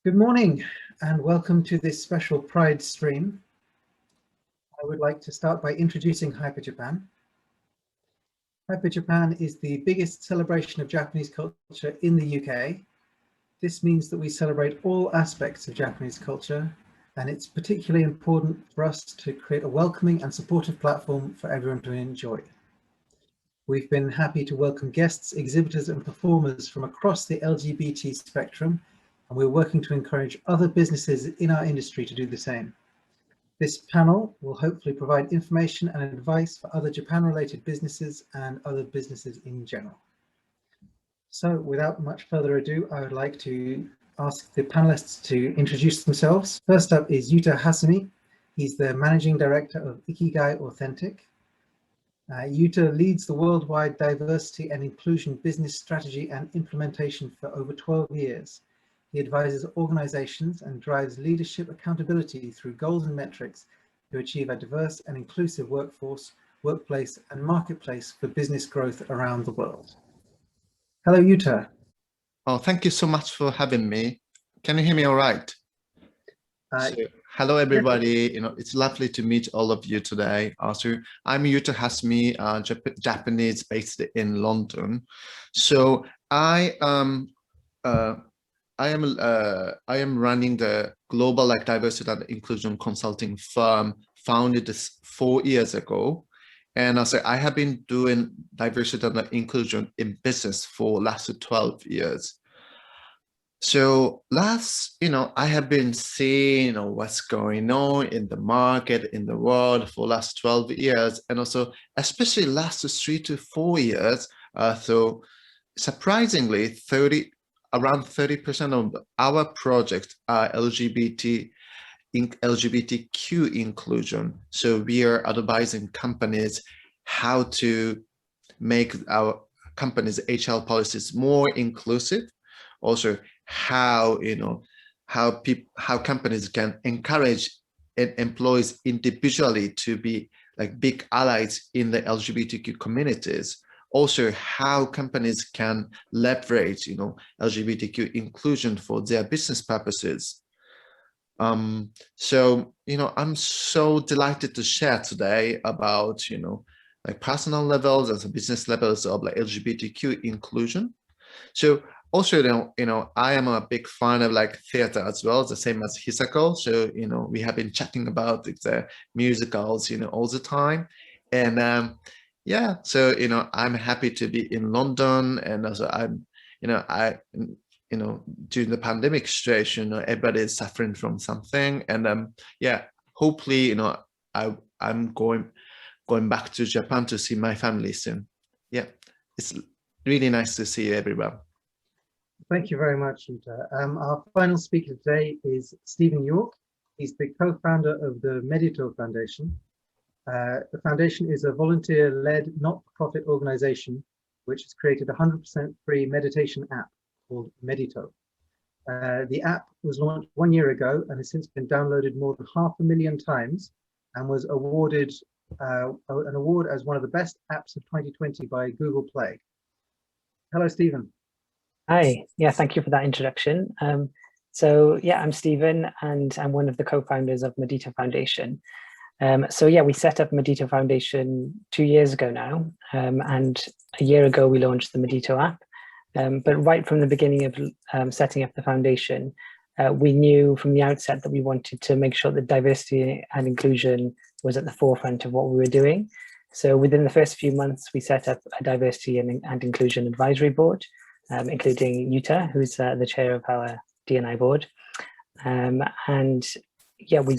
Good morning and welcome to this special Pride stream. I would like to start by introducing Hyper Japan. Hyper Japan is the biggest celebration of Japanese culture in the UK. This means that we celebrate all aspects of Japanese culture, and it's particularly important for us to create a welcoming and supportive platform for everyone to enjoy. We've been happy to welcome guests, exhibitors and performers from across the LGBT spectrum, and we're working to encourage other businesses in our industry to do the same. This panel will hopefully provide information and advice for other Japan-related businesses and other businesses in general. So without much further ado, I would like to ask the panelists to introduce themselves. First up is Yuta Hasumi. He's the Managing Director of Ikigai Authentic. Yuta leads the worldwide diversity and inclusion business strategy and implementation for over 12 years. He advises organizations and drives leadership accountability through goals and metrics to achieve a diverse and inclusive workforce, workplace, and marketplace for business growth around the world. Hello, Yuta. Oh, thank you so much for having me. Can you hear me all right? Hello, everybody. It's lovely to meet all of you today. Also, I'm Yuta Hasumi, Japanese based in London. So I am running the global diversity and inclusion consulting firm founded 4 years ago. And also I have been doing diversity and inclusion in business for last 12 years. So I have been seeing what's going on in the market, in the world for last 12 years. And also, especially last 3 to 4 years. So surprisingly, around 30% of our projects are LGBTQ inclusion. So we are advising companies how to make our companies' HR policies more inclusive. Also, how companies can encourage employees individually to be big allies in the LGBTQ communities. Also, how companies can leverage, LGBTQ inclusion for their business purposes. So, I'm so delighted to share today about, personal levels and business levels of LGBTQ inclusion. So also, I am a big fan of theater as well, the same as Hisako. So, we have been chatting about the musicals, all the time. And yeah, so, I'm happy to be in London, and also I'm, during the pandemic situation, everybody is suffering from something. And yeah, hopefully, I'm going back to Japan to see my family soon. Yeah, it's really nice to see everyone. Thank you very much, Yuta. Our final speaker today is Stephen York. He's the co-founder of the Medito Foundation. The foundation is a volunteer-led, not-for-profit organization which has created a 100% free meditation app called Medito. The app was launched 1 year ago and has since been downloaded more than 500,000 times and was awarded an award as one of the best apps of 2020 by Google Play. Hello, Stephen. Hi, yeah, thank you for that introduction. So yeah, I'm Stephen and I'm one of the co-founders of Medito Foundation. So yeah, we set up Medito Foundation 2 years ago now, and a year ago we launched the Medito app. But right from the beginning of setting up the foundation, we knew from the outset that we wanted to make sure that diversity and inclusion was at the forefront of what we were doing. So within the first few months, we set up a diversity and inclusion advisory board, including Yuta, who's the chair of our D&I board. And yeah, we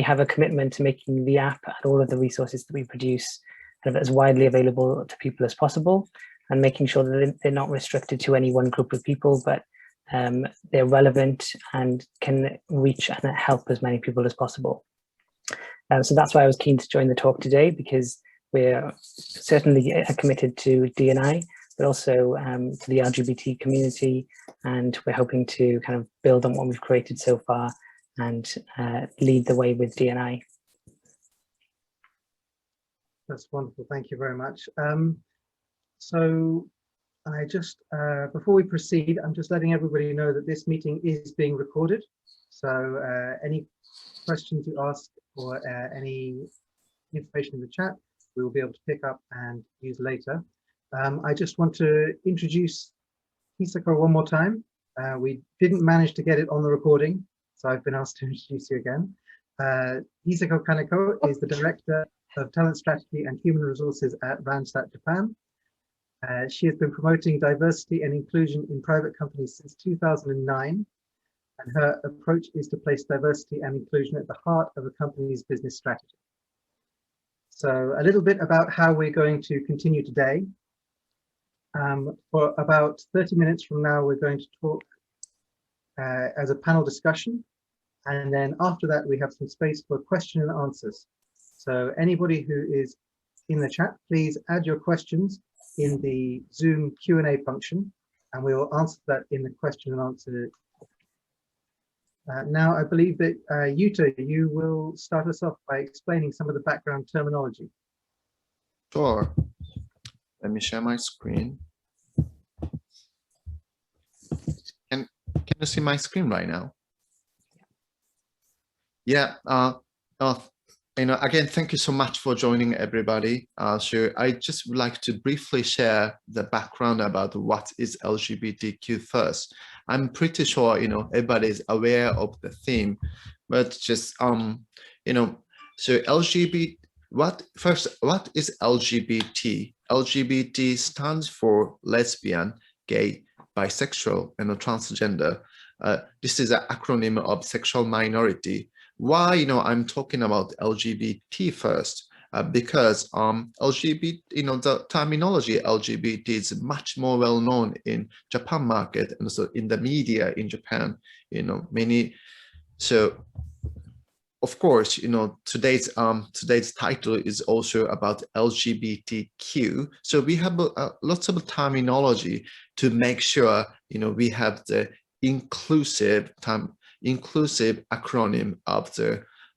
have a commitment to making the app and all of the resources that we produce as widely available to people as possible, and making sure that they're not restricted to any one group of people, but they're relevant and can reach and help as many people as possible. So that's why I was keen to join the talk today, because we're certainly committed to D&I, but also to the LGBT community, and we're hoping to kind of build on what we've created so far and lead the way with D&I. That's wonderful. Thank you very much. So I just, before we proceed, I'm just letting everybody know that this meeting is being recorded. So any questions you ask or any information in the chat, we will be able to pick up and use later. I just want to introduce Hisako one more time. We didn't manage to get it on the recording, so I've been asked to introduce you again. Hisako Kaneko is the Director of Talent Strategy and Human Resources at Randstad, Japan. She has been promoting diversity and inclusion in private companies since 2009, and her approach is to place diversity and inclusion at the heart of a company's business strategy. So a little bit about how we're going to continue today. For about 30 minutes from now, we're going to talk as a panel discussion. And then after that, we have some space for question and answers. So anybody who is in the chat, please add your questions in the Zoom Q&A function, and we will answer that in the question and answer. Now, I believe that Yuta, you will start us off by explaining some of the background terminology. Sure. Let me share my screen. Can you see my screen right now? Yeah. Again, thank you so much for joining, everybody. So I just would like to briefly share the background about what is LGBTQ first. I'm pretty sure, everybody is aware of the theme, but just, so LGBT, what is LGBT? LGBT stands for lesbian, gay, bisexual, and transgender. This is an acronym of sexual minority. Why, I'm talking about LGBT first? Because LGBT, the terminology LGBT is much more well known in Japan market and also in the media in Japan. So of course, today's title is also about LGBTQ. So we have lots of terminology to make sure we have the inclusive acronym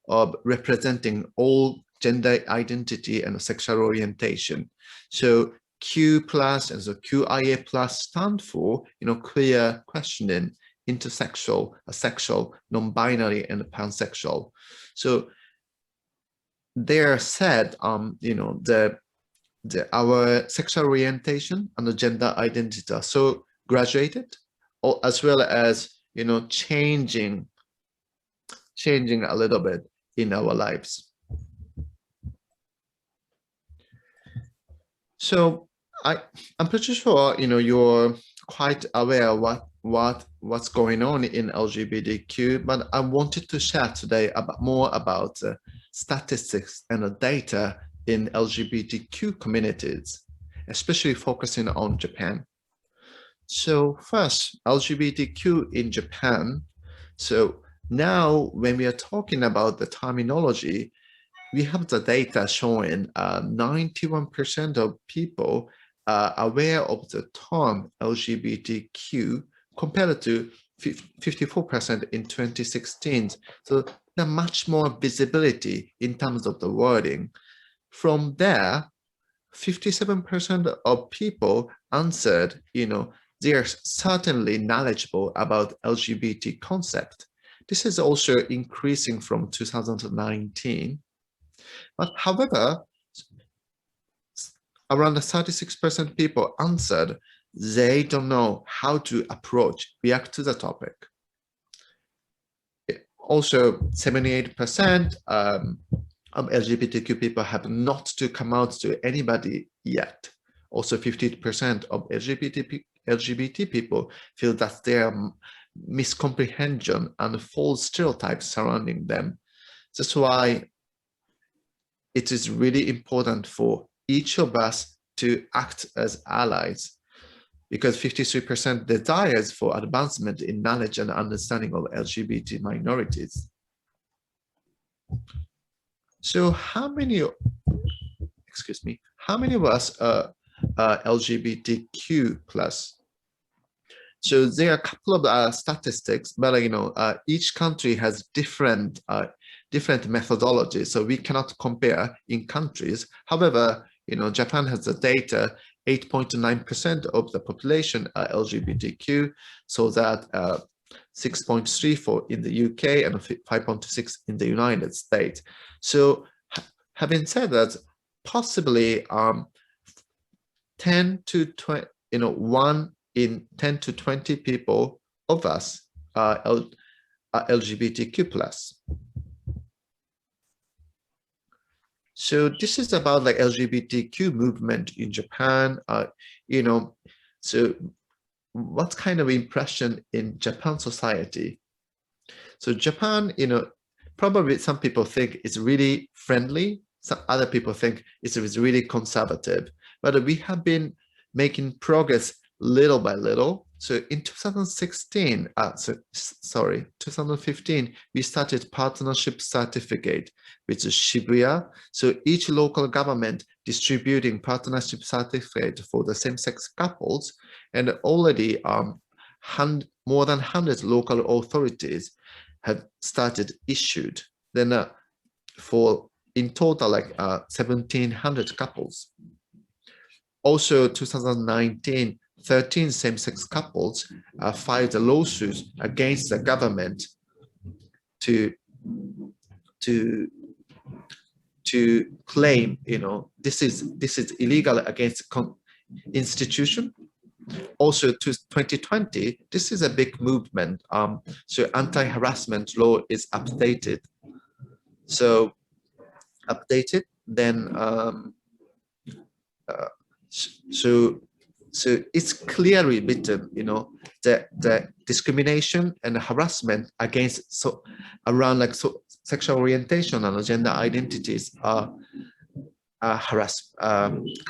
of representing all gender identity and sexual orientation. So Q plus and so QIA plus stand for queer, questioning, intersexual, asexual, non-binary, and pansexual. So they're said our sexual orientation and the gender identity are so graduated, as well as changing a little bit in our lives. So I'm pretty sure you're quite aware what's going on in LGBTQ, but I wanted to share today more about statistics and the data in LGBTQ communities, especially focusing on Japan. So first, LGBTQ in Japan. So now when we are talking about the terminology, we have the data showing 91% of people are aware of the term LGBTQ compared to 54% in 2016. So there's much more visibility in terms of the wording. From there, 57% of people answered, they are certainly knowledgeable about LGBT concept. This is also increasing from 2019. But however, around 36% people answered they don't know how to react to the topic. Also, 78% of LGBTQ people have not to come out to anybody yet. Also, 50% of LGBT people feel that there are miscomprehension and false stereotypes surrounding them. That's why it is really important for each of us to act as allies, because 53% desires for advancement in knowledge and understanding of LGBT minorities. So how many of us are LGBTQ plus? So there are a couple of statistics, but each country has different methodologies, so we cannot compare in countries. However, Japan has the data 8.9% of the population are LGBTQ, so that 6.34 in the UK and 5.6 in the United States. So having said that, possibly 10 to 20, 1 in 10 to 20 people of us are LGBTQ plus. So this is about like LGBTQ movement in Japan. So what kind of impression in Japan society? So Japan, probably some people think it's really friendly. Some other people think it's really conservative. But we have been making progress little by little. So in 2015, we started partnership certificate with Shibuya. So each local government distributing partnership certificate for the same-sex couples, and already more than 100 local authorities have started issued. Then in total, like 1,700 couples. Also, 2019, 13 same-sex couples filed a lawsuit against the government to claim, this is illegal against institution. Also, to 2020, this is a big movement. So anti-harassment law is updated. So then so it's clearly written, that the discrimination and harassment against around like sexual orientation and gender identities are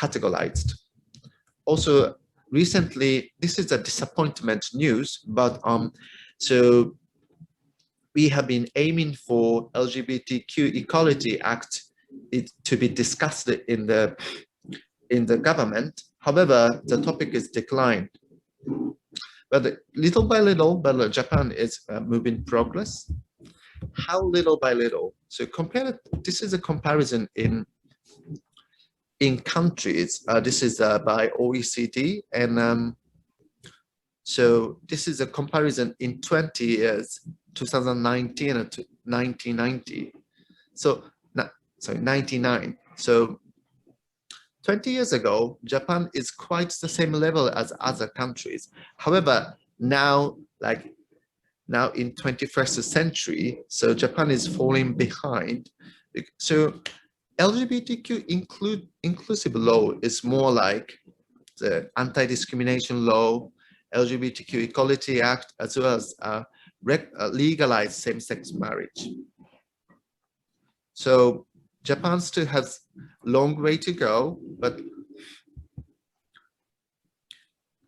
categorized. Also, recently, this is a disappointment news, but so we have been aiming for LGBTQ Equality Act to be discussed in the government. However, the topic is declined. But little by little, Japan is moving progress. How little by little? So this is a comparison in countries. This is by OECD, and so this is a comparison in 20 years, 2019 and 1990. So, sorry, 99. So 20 years ago, Japan is quite the same level as other countries. However, now in 21st century, so Japan is falling behind. So LGBTQ inclusive law is more like the anti-discrimination law, LGBTQ Equality Act, as well as legalized same-sex marriage. So Japan still has a long way to go, but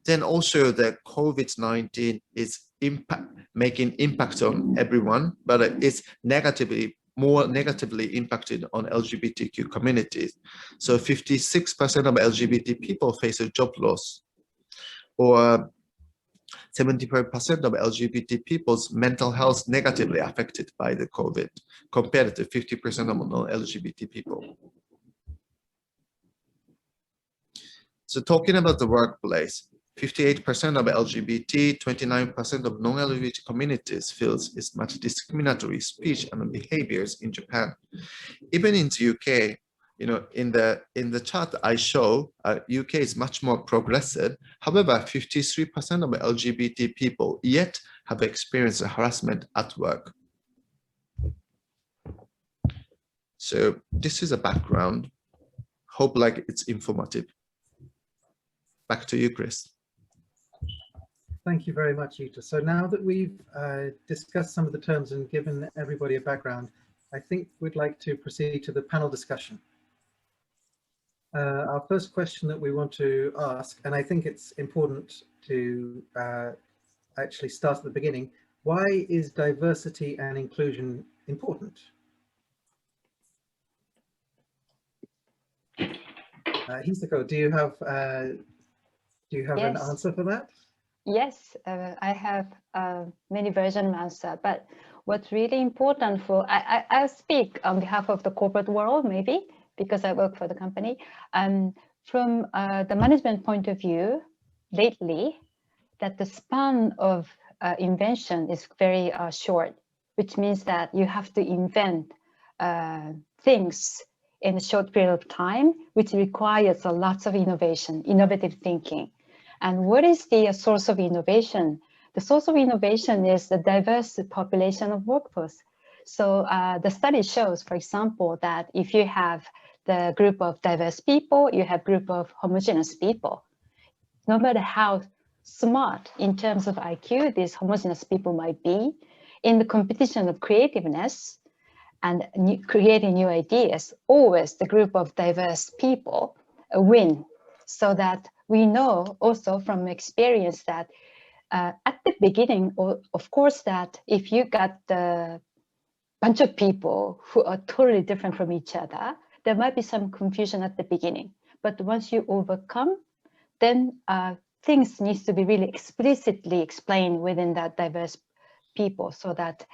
then also the COVID-19 is making impact on everyone, but it's more negatively impacted on LGBTQ communities. So 56% of LGBT people face a job loss, or 75% of LGBT people's mental health negatively affected by the COVID, compared to 50% of non-LGBT people. So talking about the workplace, 58% of LGBT, 29% of non-LGBT communities feels it's much discriminatory speech and behaviors in Japan. Even in the UK, in the chart I show, UK is much more progressive. However, 53% of LGBT people yet have experienced harassment at work. So this is a background. Hope like it's informative. Back to you, Chris. Thank you very much, Yuta. So now that we've discussed some of the terms and given everybody a background, I think we'd like to proceed to the panel discussion. Our first question that we want to ask, and I think it's important to actually start at the beginning, why is diversity and inclusion important? Hisako, do you have yes. An answer for that? Yes, I have many versions of answer, but what's really important I'll speak on behalf of the corporate world, maybe, because I work for the company. from the management point of view, lately, that the span of invention is very short, which means that you have to invent things in a short period of time, which requires a lot of innovation, innovative thinking. And what is the source of innovation? The source of innovation is the diverse population of workforce. So the study shows, for example, that if you have the group of diverse people, you have group of homogeneous people. No matter how smart in terms of IQ these homogeneous people might be, in the competition of creativeness and creating new ideas, always the group of diverse people win. So that we know also from experience that at the beginning, of course, that if you got the bunch of people who are totally different from each other, there might be some confusion at the beginning. But once you overcome, then things needs to be really explicitly explained within that diverse people so that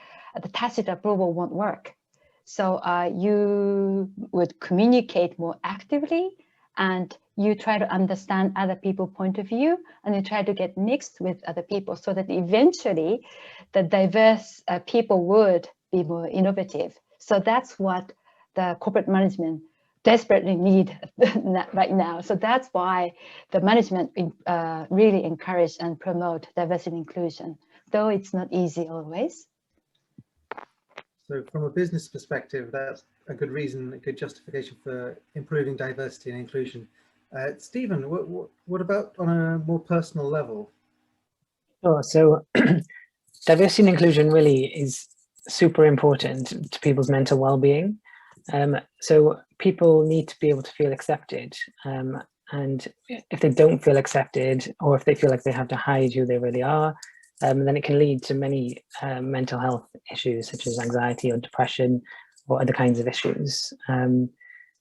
the tacit approval won't work. So you would communicate more actively, and you try to understand other people's point of view, and you try to get mixed with other people so that eventually the diverse people would be more innovative. So that's what the corporate management desperately need right now. So that's why the management really encourage and promote diversity and inclusion, though it's not easy always. So from a business perspective, that's a good reason, a good justification for improving diversity and inclusion. Stephen, what about on a more personal level? Sure. So diversity and inclusion really is super important to people's mental well-being. So people need to be able to feel accepted. And if they don't feel accepted, or if they feel like they have to hide who they really are, then it can lead to many mental health issues such as anxiety or depression or other kinds of issues.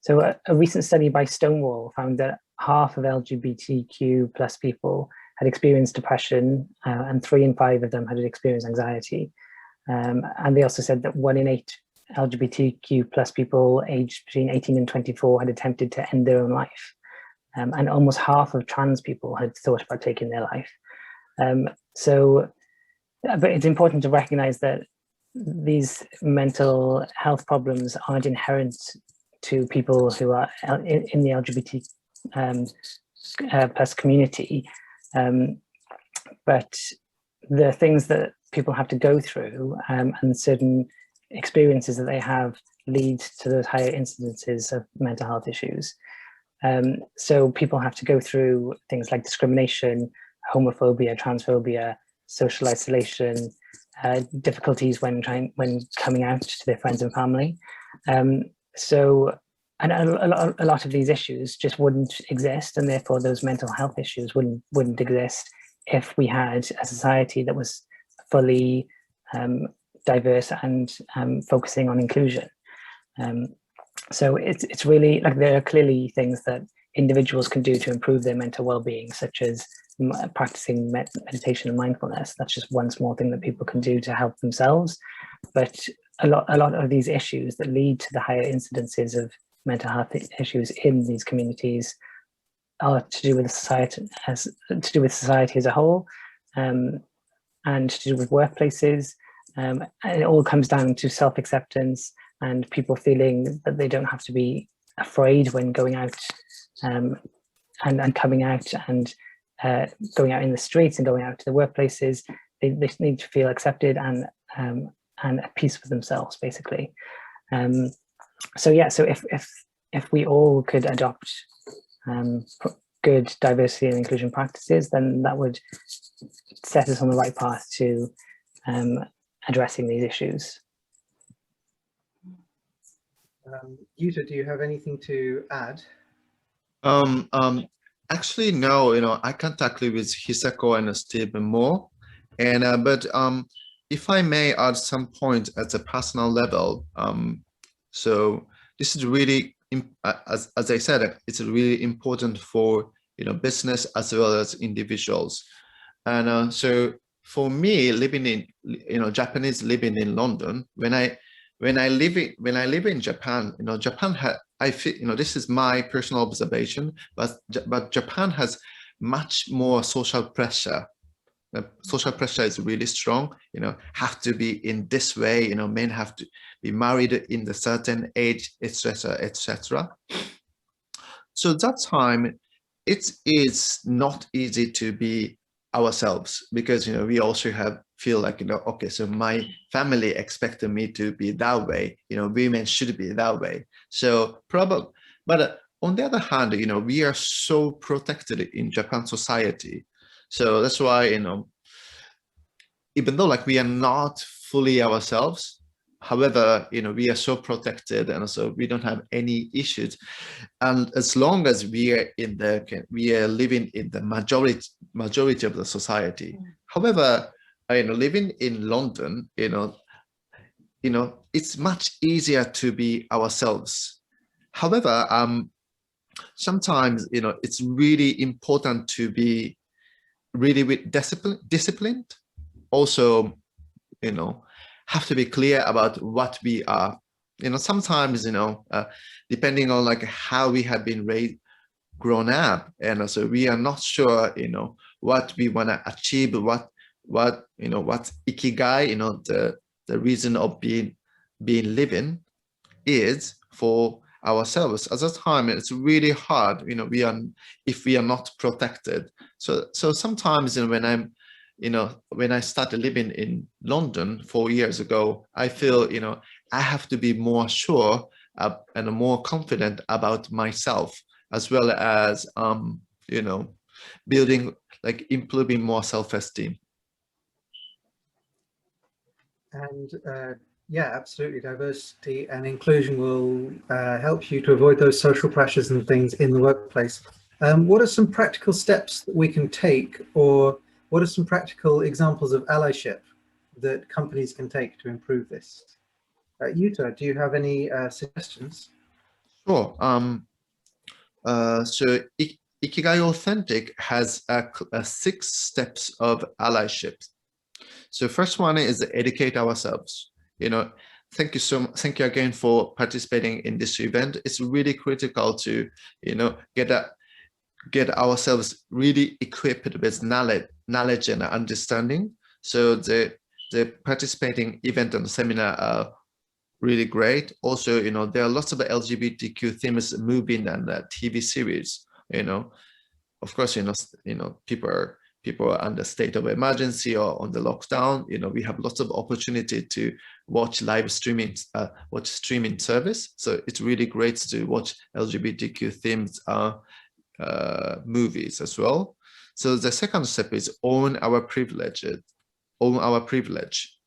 So a recent study by Stonewall found that half of LGBTQ plus people had experienced depression, and 3 in 5 of them had experienced anxiety. And they also said that 1 in 8 LGBTQ plus people aged between 18 and 24 had attempted to end their own life. And almost half of trans people had thought about taking their life. But it's important to recognize that these mental health problems aren't inherent to people who are in the LGBT plus community, but the things that people have to go through and certain experiences that they have lead to those higher incidences of mental health issues. So people have to go through things like discrimination, homophobia, transphobia, social isolation, difficulties when coming out to their friends and family. And a lot of these issues just wouldn't exist, and therefore those mental health issues wouldn't exist if we had a society that was fully diverse and focusing on inclusion. So it's really like there are clearly things that individuals can do to improve their mental well-being, such as practicing meditation and mindfulness. That's just one small thing that people can do to help themselves. But a lot of these issues that lead to the higher incidences of mental health issues in these communities are to do with society as a whole, and to do with workplaces. And it all comes down to self-acceptance and people feeling that they don't have to be afraid when going out and coming out and going out in the streets and going out to the workplaces. They need to feel accepted and at peace with themselves, basically. So if we all could adopt good diversity and inclusion practices, then that would set us on the right path to addressing these issues. Yuta, do you have anything to add? Actually, no. I can't agree with Hisako and Stephen more. And but if I may add some point at a personal level, so this is really, as I said, it's really important for business as well as individuals. And so for me, living in Japanese living in London, when I live in Japan, Japan I feel, this is my personal observation, but Japan has much more social pressure. Social pressure is really strong, have to be in this way, men have to be married in the certain age, etc., etc. So that time, it is not easy to be ourselves, because we also feel like, okay, so my family expected me to be that way, women should be that way. So probably, but on the other hand, we are so protected in Japan society. So that's why, even though like we are not fully ourselves, however, we are so protected, and so we don't have any issues. And as long as we are living in the majority of the society. However, living in London, it's much easier to be ourselves. However, sometimes, it's really important to be really disciplined. Also, have to be clear about what we are. Sometimes, depending on like how we have been grown up, and also we are not sure, what we want to achieve, what Ikigai, the reason of being living is for ourselves. At that time, it's really hard, if we are not protected. So sometimes, when I started living in London 4 years ago, I feel, I have to be more sure and more confident about myself, as well as, building, like improving more self-esteem. And yeah, absolutely. Diversity and inclusion will help you to avoid those social pressures and things in the workplace. What are some practical steps that we can take, or what are some practical examples of allyship that companies can take to improve this? Yuta, do you have any suggestions? Sure. So Ikigai Authentic has 6 steps of allyship. So first one is educate ourselves. Thank you again for participating in this event. It's really critical to, get ourselves really equipped with knowledge and understanding. So the participating event and seminar are really great. Also, there are lots of LGBTQ themes moving and TV series. Of course, people are under state of emergency or on the lockdown. We have lots of opportunity to watch live streaming, watch streaming service. So it's really great to watch LGBTQ themes movies as well. So the second step is own our privilege. Own our privilege.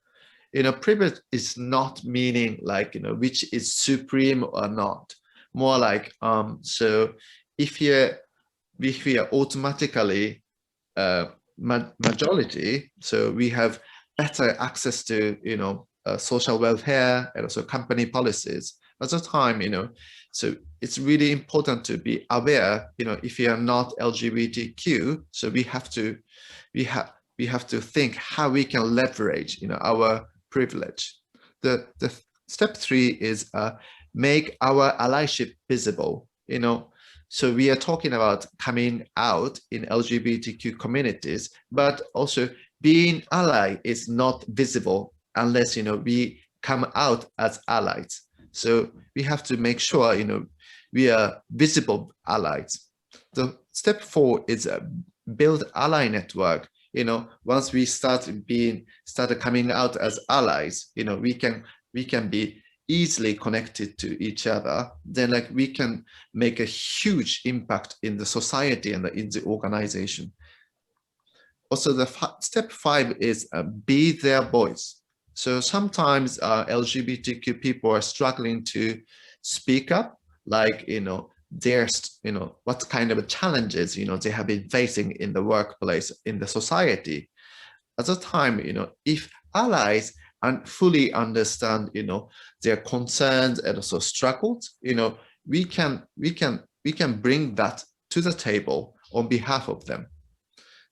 Privilege is not meaning like, which is supreme or not. More like, so if we are automatically majority, so we have better access to, social welfare and also company policies. At the time, so it's really important to be aware, if you are not LGBTQ, so we have to think how we can leverage, our privilege. The step 3 is make our allyship visible. So we are talking about coming out in LGBTQ communities, but also being ally is not visible unless, we come out as allies. So we have to make sure, we are visible allies. The step 4 is build ally network. Once we started coming out as allies, we can be easily connected to each other. Then like we can make a huge impact in the society and in the organization. Also, the step 5 is be their voice. So sometimes LGBTQ people are struggling to speak up, like, there's, what kind of challenges, they have been facing in the workplace, in the society. At the time, if allies and fully understand, their concerns and also struggles, we can bring that to the table on behalf of them.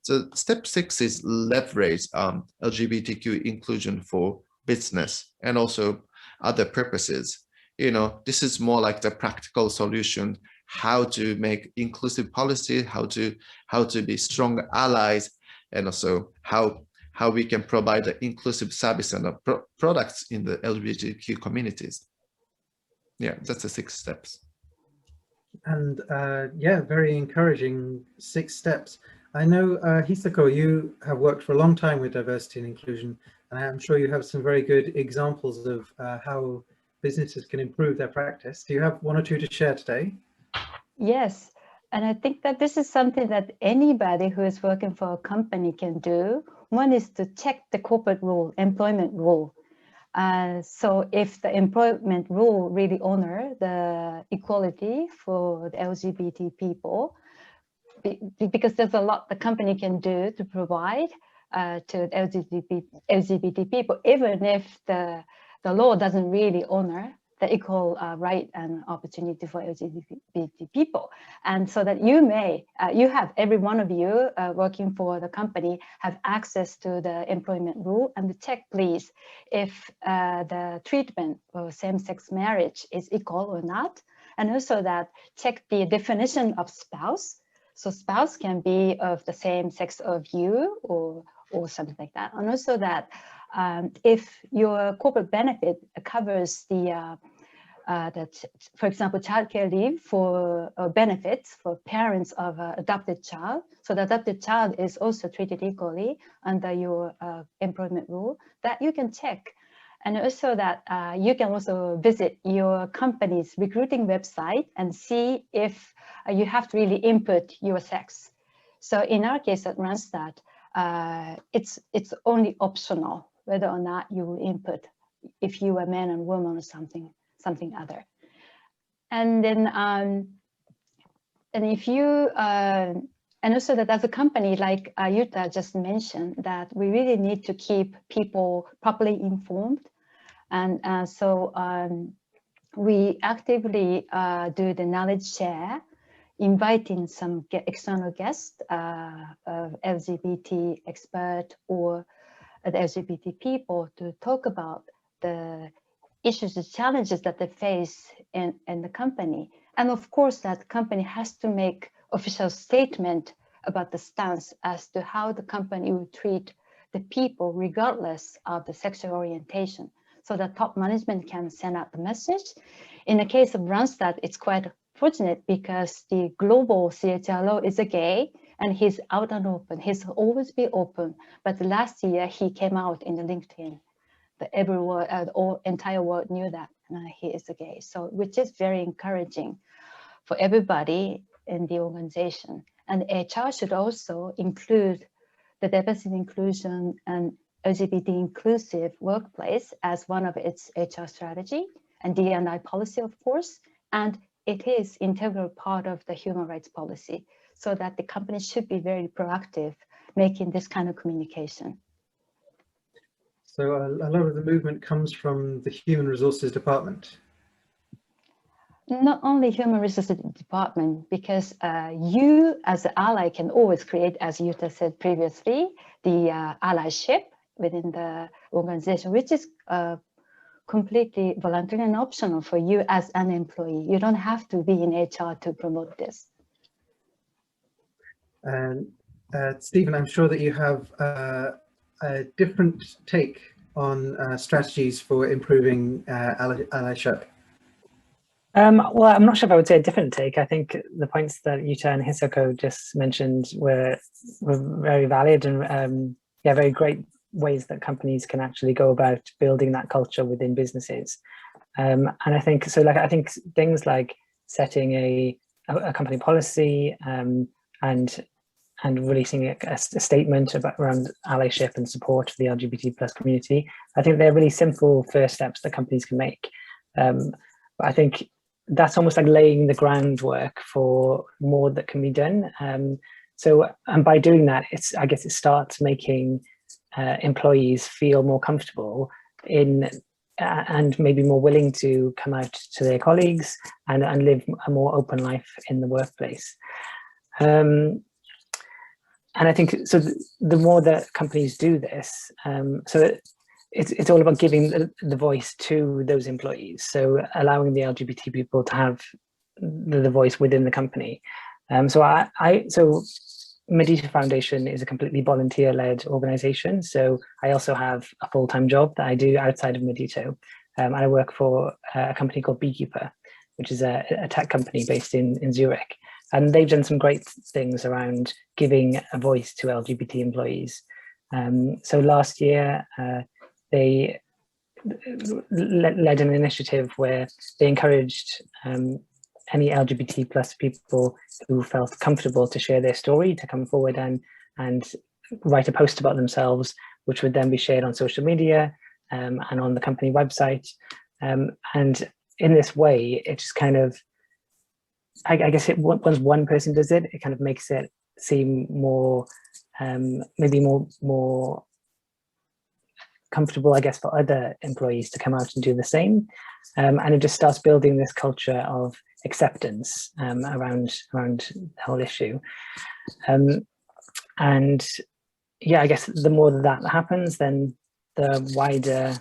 So step 6 is leverage LGBTQ inclusion for business and also other purposes. this is more like the practical solution, how to make inclusive policy, how to be strong allies, and also how we can provide the inclusive service and products in the LGBTQ communities. Yeah, that's the 6 steps. And yeah, very encouraging 6 steps. I know, Hisako, you have worked for a long time with diversity and inclusion, and I'm sure you have some very good examples of how businesses can improve their practice. Do you have 1 or 2 to share today? Yes, and I think that this is something that anybody who is working for a company can do. One is to check the corporate rule, employment rule. So if the employment rule really honor the equality for the LGBT people, because there's a lot the company can do to provide to LGBT people, even if the law doesn't really honor the equal right and opportunity for LGBT people. And so that you have, every one of you working for the company have access to the employment rule, and check please if the treatment for same-sex marriage is equal or not. And also that check the definition of spouse. So spouse can be of the same sex of you or something like that. And also that if your corporate benefit covers for example, childcare leave for benefits for parents of an adopted child, so the adopted child is also treated equally under your employment rule, that you can check. And also that you can also visit your company's recruiting website and see if you have to really input your sex. So in our case at Randstad, it's only optional whether or not you will input if you are man and woman or something other. And then and if you and also that as a company, like Yuta just mentioned, that we really need to keep people properly informed. And so we actively do the knowledge share, inviting some external guests, LGBT expert or the LGBT people, to talk about the issues, the challenges that they face in the company. And of course, that company has to make official statement about the stance as to how the company will treat the people regardless of the sexual orientation, so that top management can send out the message. In the case of Randstad, it's quite fortunate because the global CHRO is a gay and he's out and open. He's always been open. But last year he came out in the LinkedIn. The entire world knew that he is a gay. So which is very encouraging for everybody in the organization. And HR should also include the diversity inclusion and LGBT inclusive workplace as one of its HR strategy and D&I policy, of course, and it is integral part of the human rights policy, so that the company should be very proactive making this kind of communication. So a lot of the movement comes from the Human Resources Department. Not only Human Resources Department, because you as an ally can always create, as Yuta said previously, the allyship within the organization, which is completely voluntary and optional for you as an employee. You don't have to be in HR to promote this. And Stephen, I'm sure that you have a different take on strategies for improving allyship. Well, I'm not sure if I would say a different take. I think the points that Yuta and Hisako just mentioned were very valid and yeah, very great ways that companies can actually go about building that culture within businesses. And I think so. I think things like setting a company policy and releasing a statement around allyship and support for the LGBT+ community. I think they're really simple first steps that companies can make. But I think that's almost like laying the groundwork for more that can be done. And by doing that, I guess it starts making employees feel more comfortable in and maybe more willing to come out to their colleagues and live a more open life in the workplace. And I think so. The more that companies do this, so it's all about giving the voice to those employees. So allowing the LGBT people to have the voice within the company. So Medita Foundation is a completely volunteer-led organization. So I also have a full-time job that I do outside of Medita. And I work for a company called Beekeeper, which is a tech company based in Zurich. And they've done some great things around giving a voice to LGBT employees. So last year, they led an initiative where they encouraged any LGBT plus people who felt comfortable to share their story to come forward and write a post about themselves, which would then be shared on social media and on the company website. And in this way, it just kind of, I guess once one person does it, it kind of makes it seem more, maybe more comfortable, I guess, for other employees to come out and do the same. And it just starts building this culture of acceptance around the whole issue. And yeah, I guess the more that happens, then the wider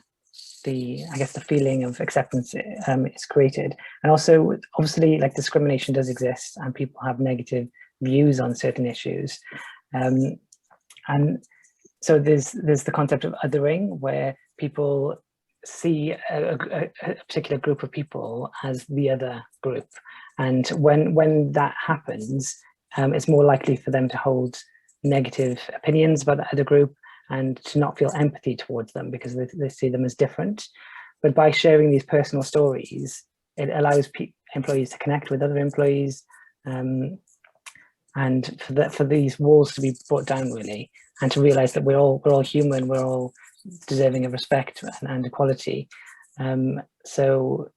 the feeling of acceptance is created. And also, obviously, like, discrimination does exist and people have negative views on certain issues. And so there's the concept of othering, where people see a particular group of people as the other group. And when that happens, it's more likely for them to hold negative opinions about the other group and to not feel empathy towards them because they see them as different. But by sharing these personal stories, it allows employees to connect with other employees, and for these walls to be brought down, really, and to realize that we're all human, we're all deserving of respect and equality. So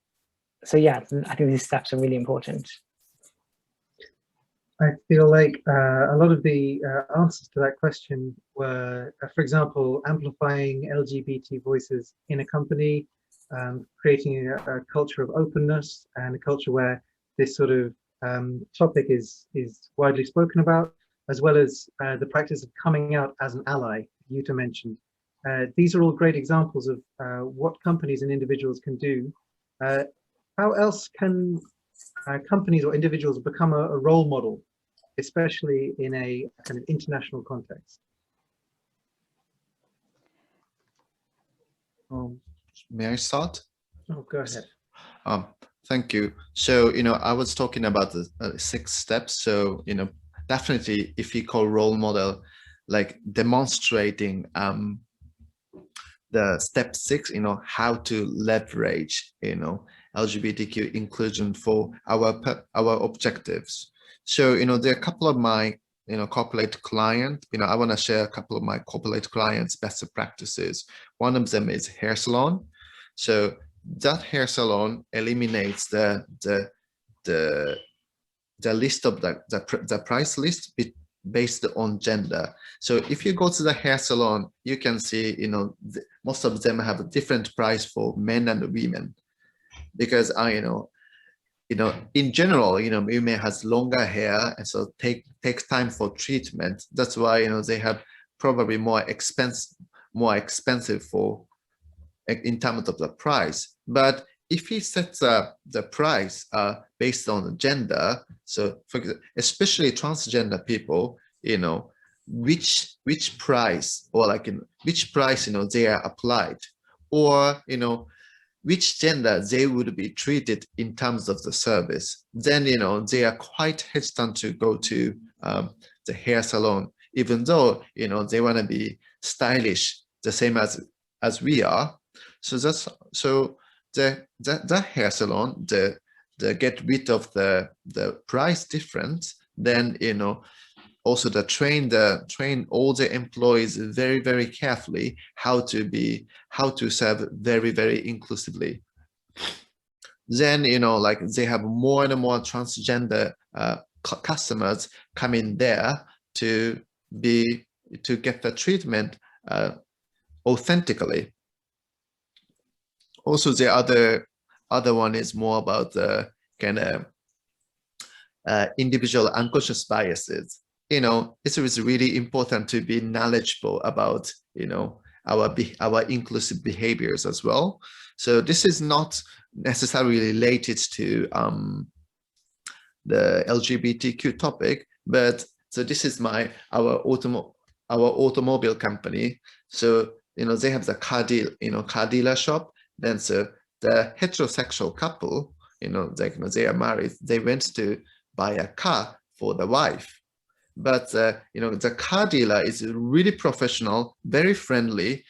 yeah, I think these steps are really important. I feel like a lot of the answers to that question were, for example, amplifying LGBT voices in a company, creating a culture of openness and a culture where this sort of topic is widely spoken about, as well as the practice of coming out as an ally, Yuta mentioned. These are all great examples of what companies and individuals can do. How else can companies or individuals become a role model, especially in a kind of international context? May I start? Oh, go ahead. Thank you. So, I was talking about the 6 steps. So, definitely, if you call role model, like demonstrating the step 6, how to leverage, LGBTQ inclusion for our objectives. So, there are a couple of my, corporate clients, I want to share a couple of my corporate clients' best practices. One of them is hair salon. So that hair salon eliminates the list of the price list based on gender. So if you go to the hair salon, you can see, most of them have a different price for men and women, because in general, women has longer hair, and so takes time for treatment. That's why, they have probably more expensive for in terms of the price. But if he sets up the price based on gender, so for example, especially transgender people, which price, or which price they are applied, or which gender they would be treated in terms of the service, then they are quite hesitant to go to the hair salon, even though they want to be stylish the same as we are. So the hair salon, the get rid of the price difference, then also train all the employees very, very carefully how to serve very, very inclusively. Then they have more and more transgender customers coming there to get the treatment authentically. Also, the other one is more about the kind of individual unconscious biases. It's really important to be knowledgeable about our inclusive behaviors as well. So this is not necessarily related to the LGBTQ topic, but so this is our automobile company. So they have the car dealer shop. Then so the heterosexual couple, they are married. They went to buy a car for the wife, but the car dealer is really professional, very friendly,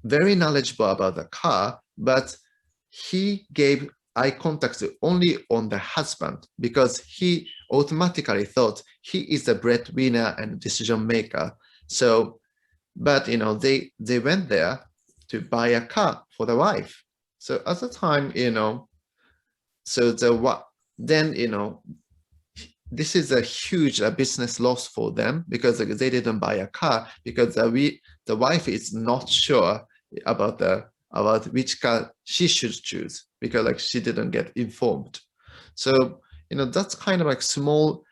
very knowledgeable about the car, but he gave eye contact only on the husband because he automatically thought he is the breadwinner and decision maker. So, but they went there to buy a car for the wife. So at the time, so this is a huge business loss for them because they didn't buy a car because the wife is not sure about which car she should choose because she didn't get informed. So that's kind of small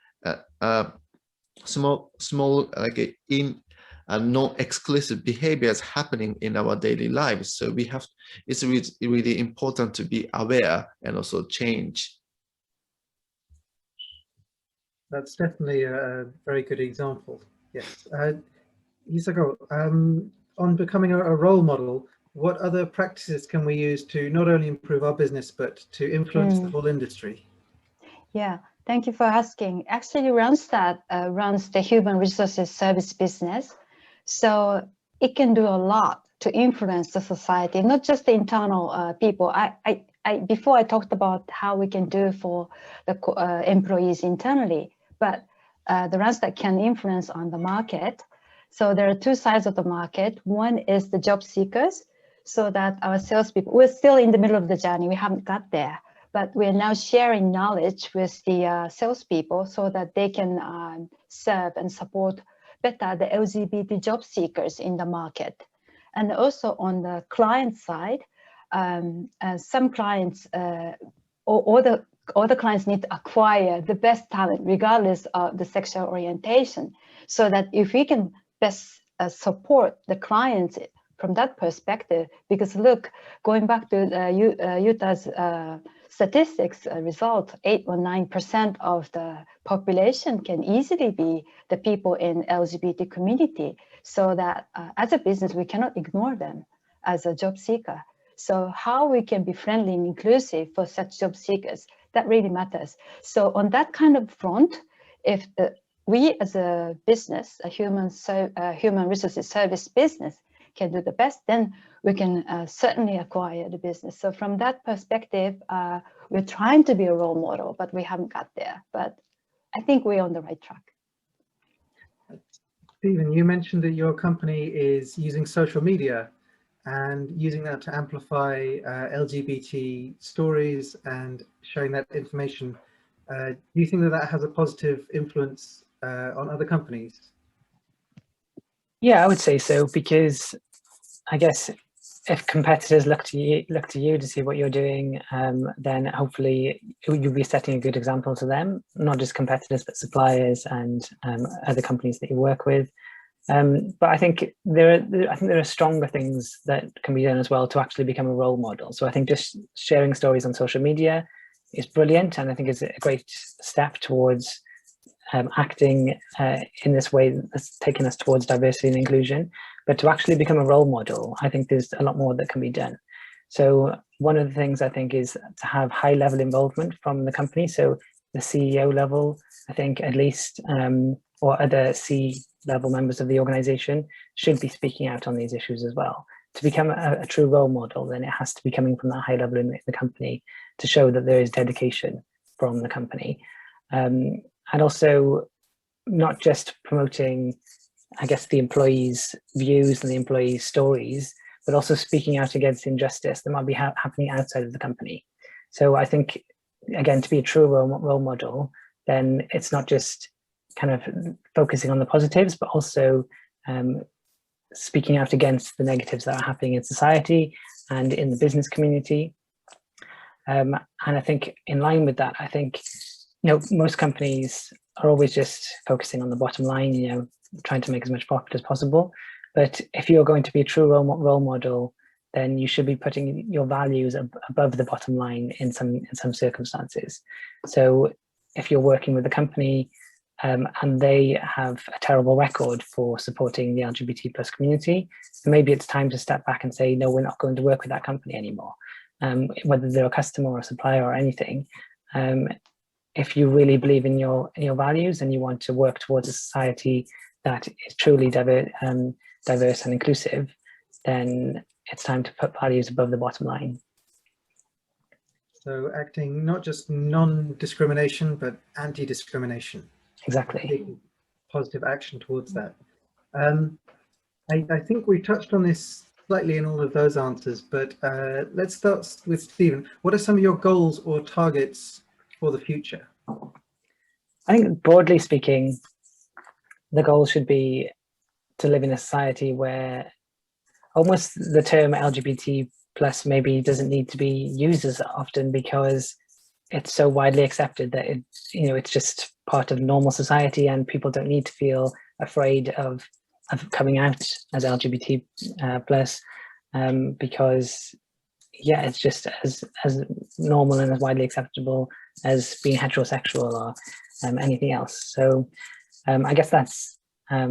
non-exclusive behaviors happening in our daily lives. So it's really important to be aware and also change. That's definitely a very good example. Yes. Hisako, on becoming a role model, what other practices can we use to not only improve our business, but to influence the whole industry? Yeah, thank you for asking. Actually, Randstad runs the human resources service business. So it can do a lot to influence the society, not just the internal people. Before I talked about how we can do for the employees internally, but the Randstad can influence on the market. So there are two sides of the market. One is the job seekers, so that our salespeople, we're still in the middle of the journey, we haven't got there, but we're now sharing knowledge with the salespeople so that they can serve and support better the LGBT job seekers in the market. And also on the client side, some clients, all the clients need to acquire the best talent regardless of the sexual orientation, so that if we can best support the clients from that perspective, because look, going back to Yuta's statistics result, 8 or 9% of the population can easily be the people in LGBT community. So that as a business, we cannot ignore them as a job seeker. So how we can be friendly and inclusive for such job seekers, that really matters. So on that kind of front, if we as a business, a human resources service business, can do the best, then we can certainly acquire the business. So from that perspective, we're trying to be a role model, but we haven't got there. But I think we're on the right track. Stephen, you mentioned that your company is using social media and using that to amplify LGBT stories and sharing that information. Do you think that that has a positive influence on other companies? Yeah, I would say so, because I guess if competitors look to you to see what you're doing, then hopefully you'll be setting a good example to them, not just competitors, but suppliers and other companies that you work with. But I think there are stronger things that can be done as well to actually become a role model. So I think just sharing stories on social media is brilliant, and I think it's a great step towards acting in this way that's taking us towards diversity and inclusion. But to actually become a role model, I think there's a lot more that can be done. So one of the things I think is to have high level involvement from the company. So the CEO level, I think at least, or other C-level members of the organization should be speaking out on these issues as well. To become a true role model, then it has to be coming from that high level in the company to show that there is dedication from the company. And also not just promoting, I guess, the employees' views and the employees' stories, but also speaking out against injustice that might be happening outside of the company. So I think, again, to be a true role model, then it's not just kind of focusing on the positives, but also speaking out against the negatives that are happening in society and in the business community. And I think in line with that, I think, most companies are always just focusing on the bottom line, trying to make as much profit as possible. But if you're going to be a true role model, then you should be putting your values above the bottom line in some circumstances. So if you're working with a company and they have a terrible record for supporting the LGBT plus community, maybe it's time to step back and say, no, we're not going to work with that company anymore. Whether they're a customer or a supplier or anything, if you really believe in your values and you want to work towards a society that is truly diverse and inclusive, then it's time to put values above the bottom line. So acting not just non-discrimination, but anti-discrimination. Exactly. Positive action towards that. I think we touched on this slightly in all of those answers, but let's start with Stephen. What are some of your goals or targets for the future? I think broadly speaking, the goal should be to live in a society where almost the term LGBT plus maybe doesn't need to be used as often, because it's so widely accepted that it's just part of normal society, and people don't need to feel afraid of coming out as LGBT plus, because it's just as normal and as widely acceptable as being heterosexual or anything else. So I guess that's a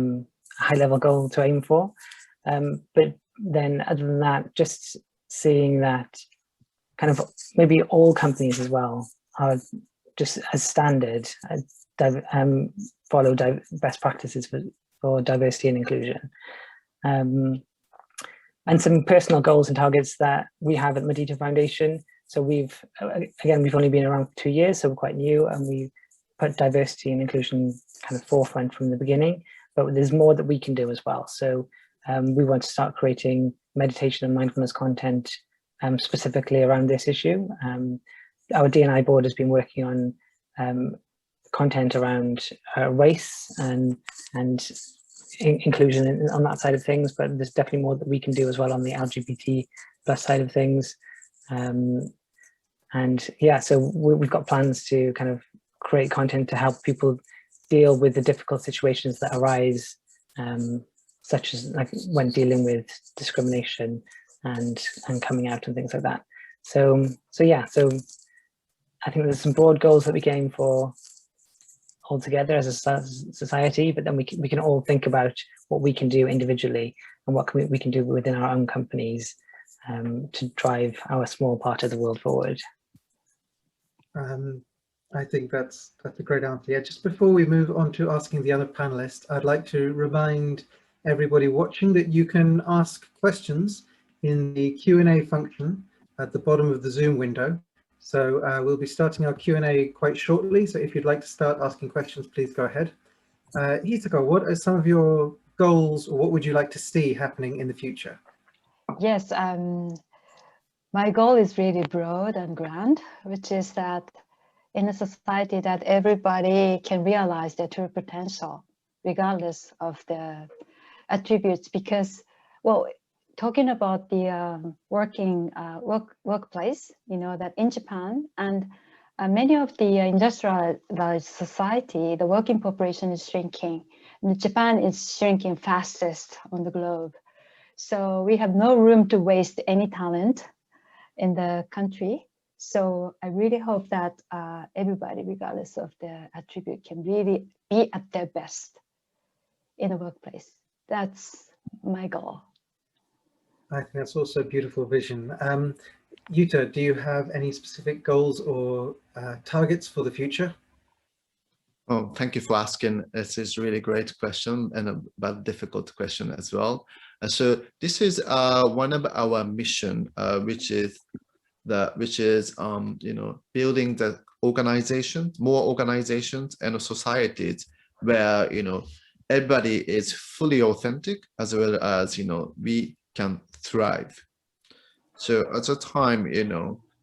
high level goal to aim for. But then other than that, just seeing that kind of maybe all companies as well are just as standard, follow best practices for diversity and inclusion. And some personal goals and targets that we have at Medita Foundation. So we've only been around for 2 years, so we're quite new, and we put diversity and inclusion kind of forefront from the beginning, but there's more that we can do as well. So we want to start creating meditation and mindfulness content specifically around this issue. Our D&I board has been working on content around race and inclusion on that side of things, but there's definitely more that we can do as well on the LGBT plus side of things. So we've got plans to kind of create content to help people deal with the difficult situations that arise, such as like when dealing with discrimination and coming out and things like that. So I think there's some broad goals that we can aim for all together as a society, but then we can all think about what we can do individually and what we can do within our own companies to drive our small part of the world forward. I think that's a great answer. Yeah, just before we move on to asking the other panelists, I'd like to remind everybody watching that you can ask questions in the Q&A function at the bottom of the Zoom window. So we'll be starting our Q&A quite shortly. So if you'd like to start asking questions, please go ahead. Hisako, what are some of your goals, or what would you like to see happening in the future? Yes, my goal is really broad and grand, which is that in a society that everybody can realize their true potential, regardless of their attributes. Because, well, talking about the workplace, that in Japan and many of the industrialized society, the working population is shrinking. And Japan is shrinking fastest on the globe. So we have no room to waste any talent in the country. So I really hope that everybody, regardless of their attribute, can really be at their best in the workplace. That's my goal. I think that's also a beautiful vision. Yuta, do you have any specific goals or targets for the future? Oh, thank you for asking. This is a really great question and a difficult question as well. So this is one of our mission, which is building the organization, more organizations and societies where everybody is fully authentic, as well as we can thrive. So at the time,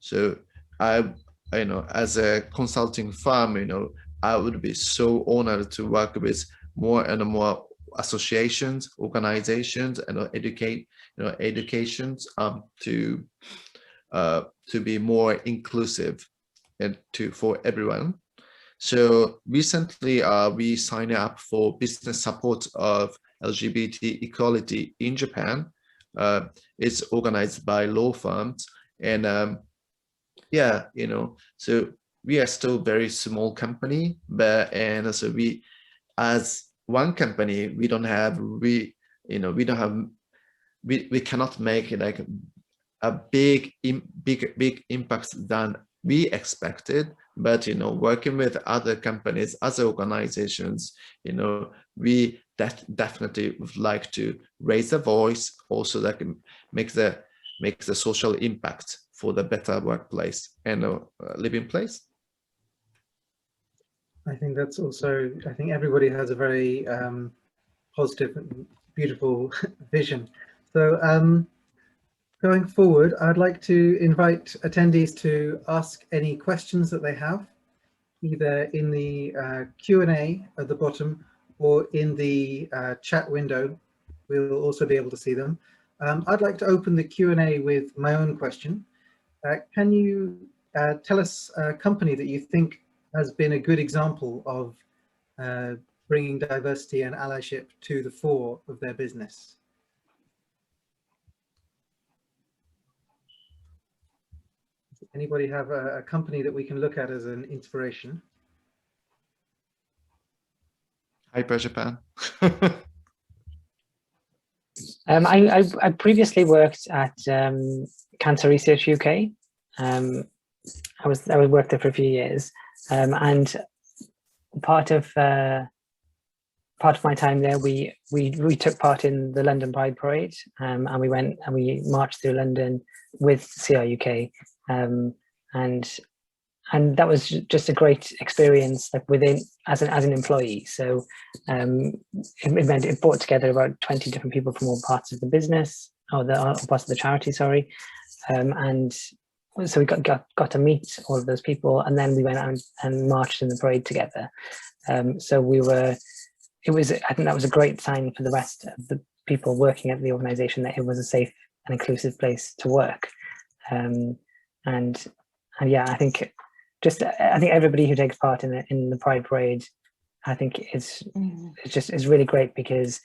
so I as a consulting firm, I would be so honored to work with more and more associations, organizations, and educations to be more inclusive and for everyone. So recently we signed up for business support of LGBT equality in Japan. It's organized by law firms, and yeah, so we are still very small company, but and so we, as one company, we cannot make like a big impact than we expected. But working with other companies, other organizations, we definitely would like to raise the voice, also that can make the social impact for the better workplace and living place. I think that's also, I think everybody has a very positive and beautiful vision. So going forward, I'd like to invite attendees to ask any questions that they have, either in the Q&A at the bottom or in the chat window. We'll also be able to see them. I'd like to open the Q&A with my own question. Can you tell us a company that you think has been a good example of bringing diversity and allyship to the fore of their business? Anybody have a company that we can look at as an inspiration? Hyper Japan. I previously worked at Cancer Research UK. I worked there for a few years, and part of my time there, we took part in the London Pride Parade, and we went and we marched through London with CRUK, and that was just a great experience, like within as an employee. So it brought together about 20 different people from all parts of the business, or parts of the charity, sorry, and so we got to meet all of those people, and then we went out and marched in the parade together. So I think that was a great sign for the rest of the people working at the organization that it was a safe and inclusive place to work. And yeah, I think everybody who takes part in the Pride Parade, I think it's really great, because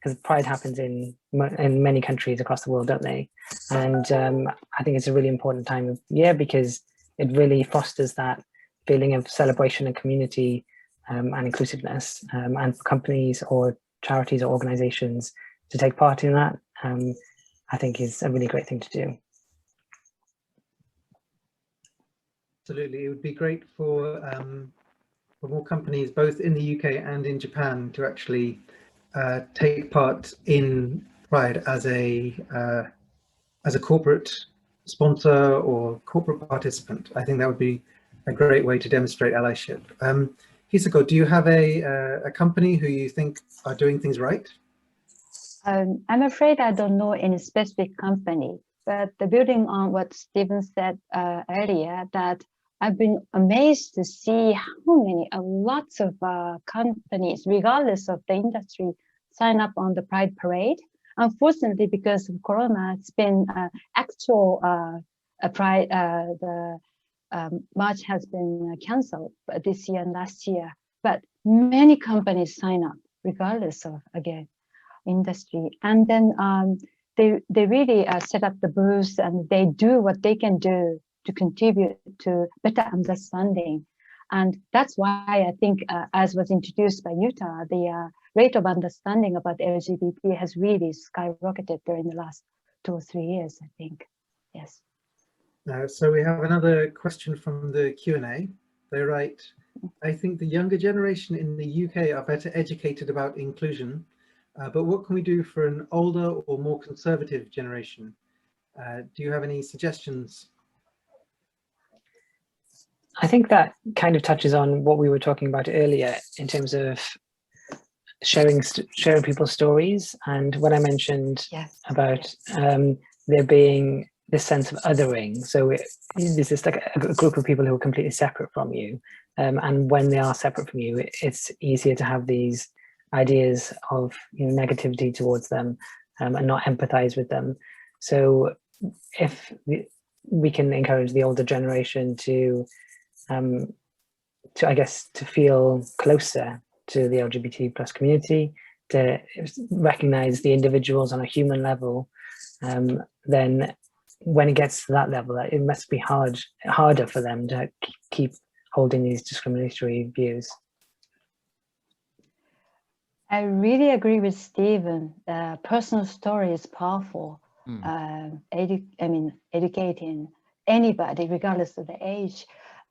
because Pride happens in many countries across the world, don't they? And I think it's a really important time of year, because it really fosters that feeling of celebration and community and inclusiveness, and for companies or charities or organizations to take part in that, I think is a really great thing to do. Absolutely, it would be great for more companies, both in the UK and in Japan, to actually take part in Pride as a corporate sponsor or corporate participant. I think that would be a great way to demonstrate allyship. Hisako, do you have a company who you think are doing things right? I'm afraid I don't know any specific company, but building on what Stephen said earlier, that I've been amazed to see how many, lots of companies, regardless of the industry, sign up on the Pride Parade. Unfortunately, because of Corona, it's been actual Pride, the March has been cancelled this year and last year. But many companies sign up, regardless of, again, industry. And then they really set up the booths, and they do what they can do to contribute to better understanding. And that's why I think, as was introduced by Yuta, the rate of understanding about LGBT has really skyrocketed during the last 2 or 3 years, I think. Yes. So we have another question from the Q&A. They write, I think the younger generation in the UK are better educated about inclusion, but what can we do for an older or more conservative generation? Do you have any suggestions? I think that kind of touches on what we were talking about earlier in terms of sharing people's stories, and what I mentioned about there being this sense of othering. So there's just like a group of people who are completely separate from you, and when they are separate from you, it's easier to have these ideas of negativity towards them, and not empathize with them. So if we can encourage the older generation to I guess to feel closer to the LGBT plus community, to recognize the individuals on a human level, then when it gets to that level, it must be harder for them to keep holding these discriminatory views. I really agree with Stephen. Personal story is powerful. Educating anybody, regardless of the age.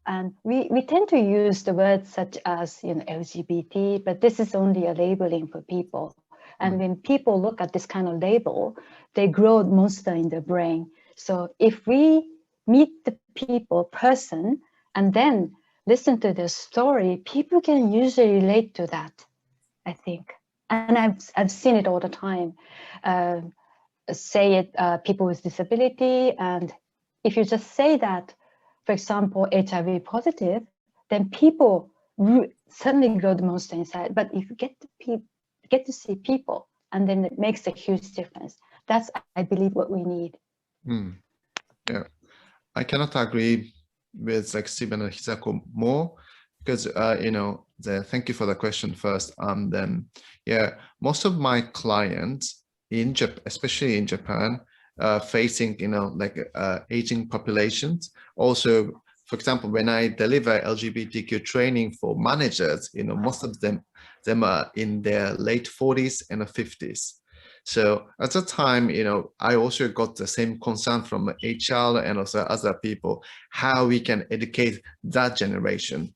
And we tend to use the words such as, LGBT, but this is only a labeling for people. And when people look at this kind of label, they grow monster in their brain. So if we meet the person and then listen to their story, people can usually relate to that, I think. And I've seen it all the time. Say it, people with disability, and if you just say that, for example, HIV positive, then people suddenly grow the monster inside. But if you get to see people, and then it makes a huge difference. That's, I believe, what we need. Yeah, I cannot agree with like Stephen and Hisako more, because thank you for the question first. Then yeah, most of my clients in Japan, especially in Japan, facing aging populations. Also, for example, when I deliver LGBTQ training for managers, most of them are in their late 40s and 50s. So at the time, I also got the same concern from HR and also other people, how we can educate that generation.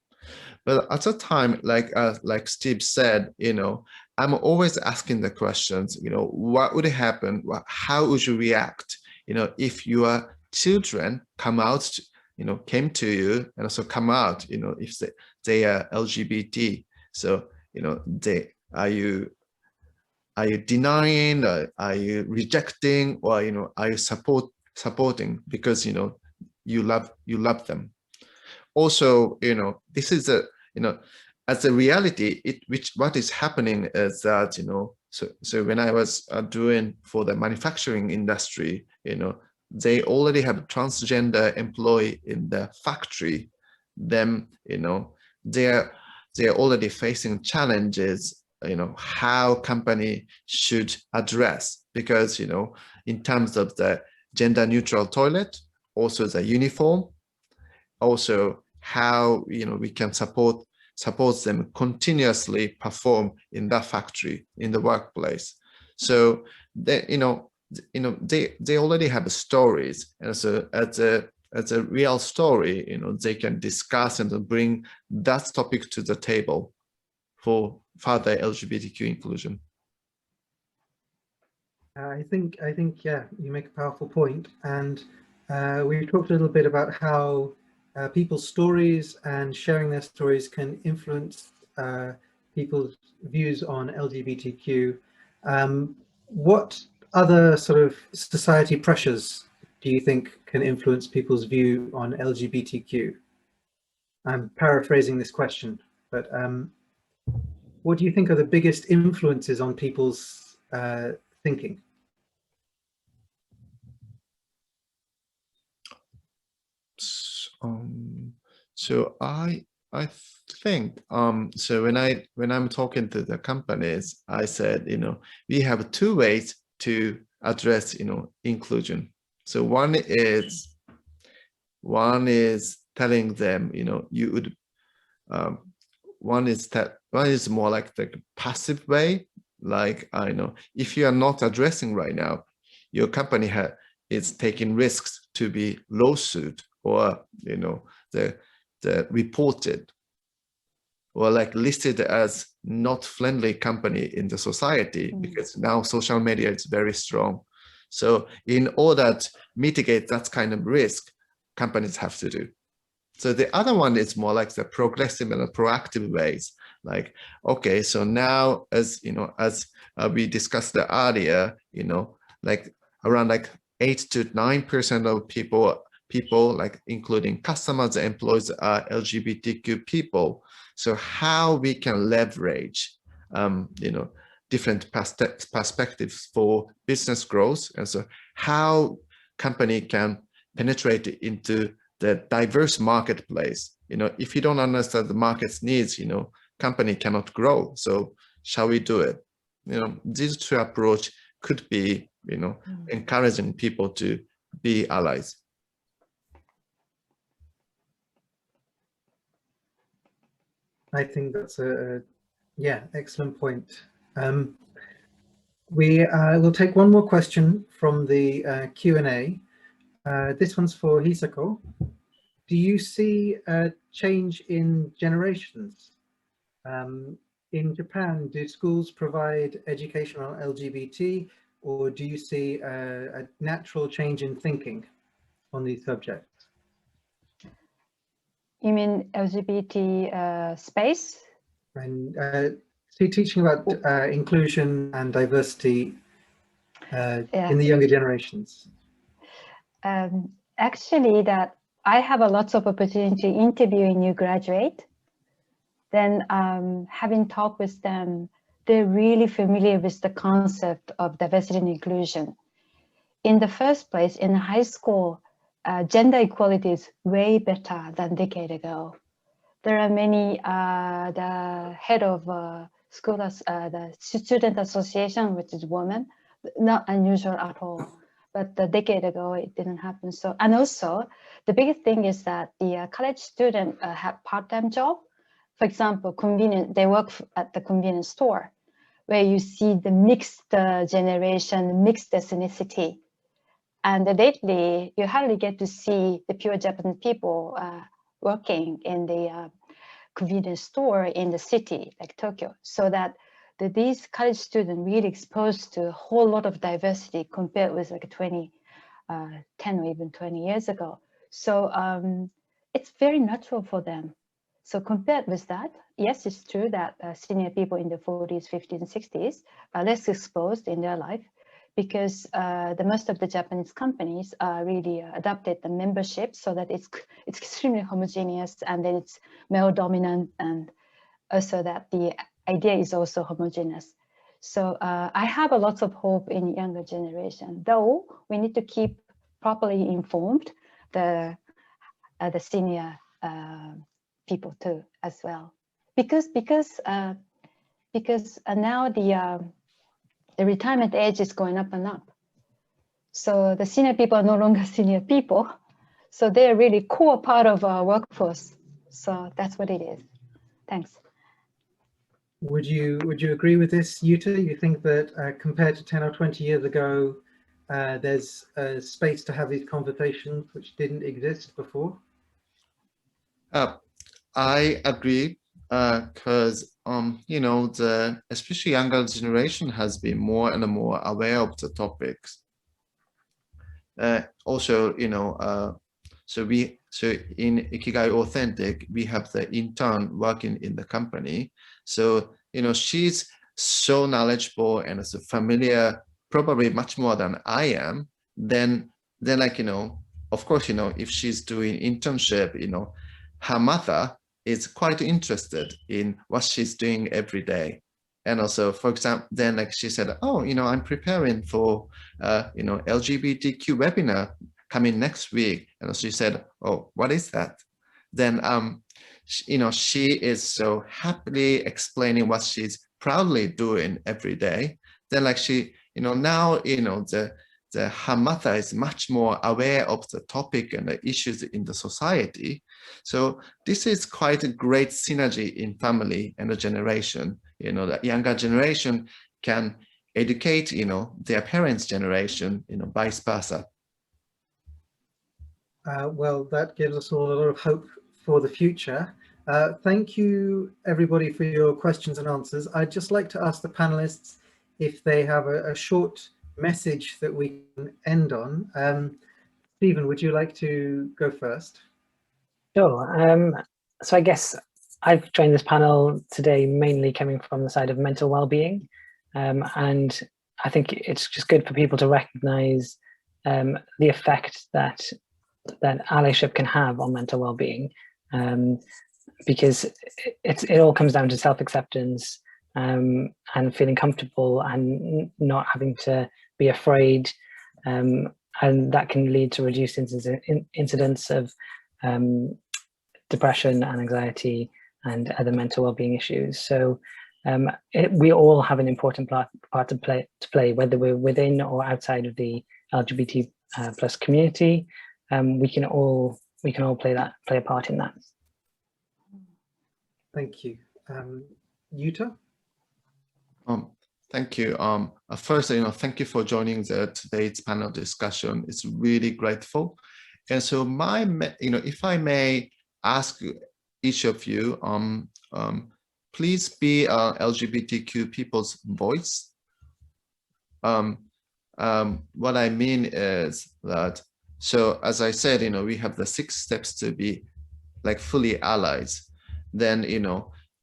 But at the time, like Steve said, I'm always asking the questions, what would happen? How would you react? If your children came to you and also come out, if they are LGBT. So, are you denying, or are you rejecting, or are you supporting because you love them? Also, this is as a reality, what is happening is that so when I was doing for the manufacturing industry, they already have a transgender employee in the factory. Them, they're already facing challenges, how company should address, because in terms of the gender neutral toilet, also the uniform, also how we can support them continuously perform in that factory, in the workplace. So they they already have stories, and so as a real story, they can discuss and bring that topic to the table for further LGBTQ inclusion. I think yeah, you make a powerful point, and we talked a little bit about how people's stories and sharing their stories can influence people's views on LGBTQ. What other sort of society pressures do you think can influence people's view on LGBTQ? I'm paraphrasing this question, but what do you think are the biggest influences on people's thinking? So I think so when I'm talking to the companies, I said we have two ways to address inclusion. So one is telling them you would one is more like the passive way, like if you are not addressing right now, your company is taking risks to be lawsuit, or the reported, or like listed as not friendly company in the society, because now social media is very strong. So in order to mitigate that kind of risk, companies have to do. So the other one is more like the progressive and proactive ways, like, okay, so now as we discussed earlier, like around like 8 to 9% of people, like including customers and employees, are LGBTQ people. So how we can leverage different perspectives for business growth, and so how company can penetrate into the diverse marketplace. If you don't understand the market's needs, company cannot grow. So shall we do it? You know, these two approach could be, you know, encouraging people to be allies. I think that's yeah, excellent point. We will take one more question from the Q&A. This one's for Hisako. Do you see a change in generations? In Japan, do schools provide education on LGBT, or do you see a natural change in thinking on these subjects? You mean LGBT space? And so teaching about inclusion and diversity in the younger generations. Actually, that I have a lot of opportunity interviewing new graduate. Then having talked with them, they're really familiar with the concept of diversity and inclusion. In the first place, in high school, gender equality is way better than a decade ago. There are many, the head of school, the student association, which is woman, not unusual at all. But a decade ago, it didn't happen. So, and also, the biggest thing is that the college student have part-time job. For example, they work at the convenience store, where you see the mixed generation, mixed ethnicity. And lately, you hardly get to see the pure Japanese people working in the convenience store in the city, like Tokyo. So that these college students really exposed to a whole lot of diversity compared with like 10 or even 20 years ago. So it's very natural for them. So compared with that, yes, it's true that senior people in the 40s, 50s, and 60s are less exposed in their life because the most of the Japanese companies really adopted the membership so that it's extremely homogeneous, and then it's male dominant, and also that the idea is also homogeneous. So I have a lot of hope in younger generation, though we need to keep properly informed the senior people too as well, because now the retirement age is going up and up. So the senior people are no longer senior people, so they're really core part of our workforce. So that's what it is. Thanks. Would you agree with this, Yuta? You think that compared to 10 or 20 years ago, there's a space to have these conversations which didn't exist before? I agree, because you know, especially younger generation has been more and more aware of the topics. Also, you know, so in Ikigai Authentic, we have the intern working in the company. So, you know, she's so knowledgeable and so familiar, probably much more than I am. Then like, you know, of course, you know, if she's doing internship, you know, her mother is quite interested in what she's doing every day. And also, for example, then like she said, oh, you know, I'm preparing for, you know, LGBTQ webinar coming next week. And she said, oh, what is that? Then, you know, she is so happily explaining what she's proudly doing every day. Then like she, you know, now, you know, her mother is much more aware of the topic and the issues in the society. So this is quite a great synergy in family and the generation. You know, the younger generation can educate, you know, their parents' generation, you know, vice versa. Well, that gives us all a lot of hope for the future. Thank you, everybody, for your questions and answers. I'd just like to ask the panelists if they have a short message that we can end on. Stephen, would you like to go first? Sure. So I guess I've joined this panel today mainly coming from the side of mental well-being, and I think it's just good for people to recognize the effect that allyship can have on mental well-being, because it all comes down to self-acceptance and feeling comfortable and not having to be afraid, and that can lead to reduced incidence of depression and anxiety, and other mental well-being issues. So we all have an important part to play, whether we're within or outside of the LGBT plus community. We can all play a part in that. Thank you. Yuta? Thank you. First, thank you for joining today's panel discussion. It's really grateful. And so if I may ask each of you, please be LGBTQ people's voice. What I mean is that, so as I said, we have the 6 steps to be like fully allies. Then,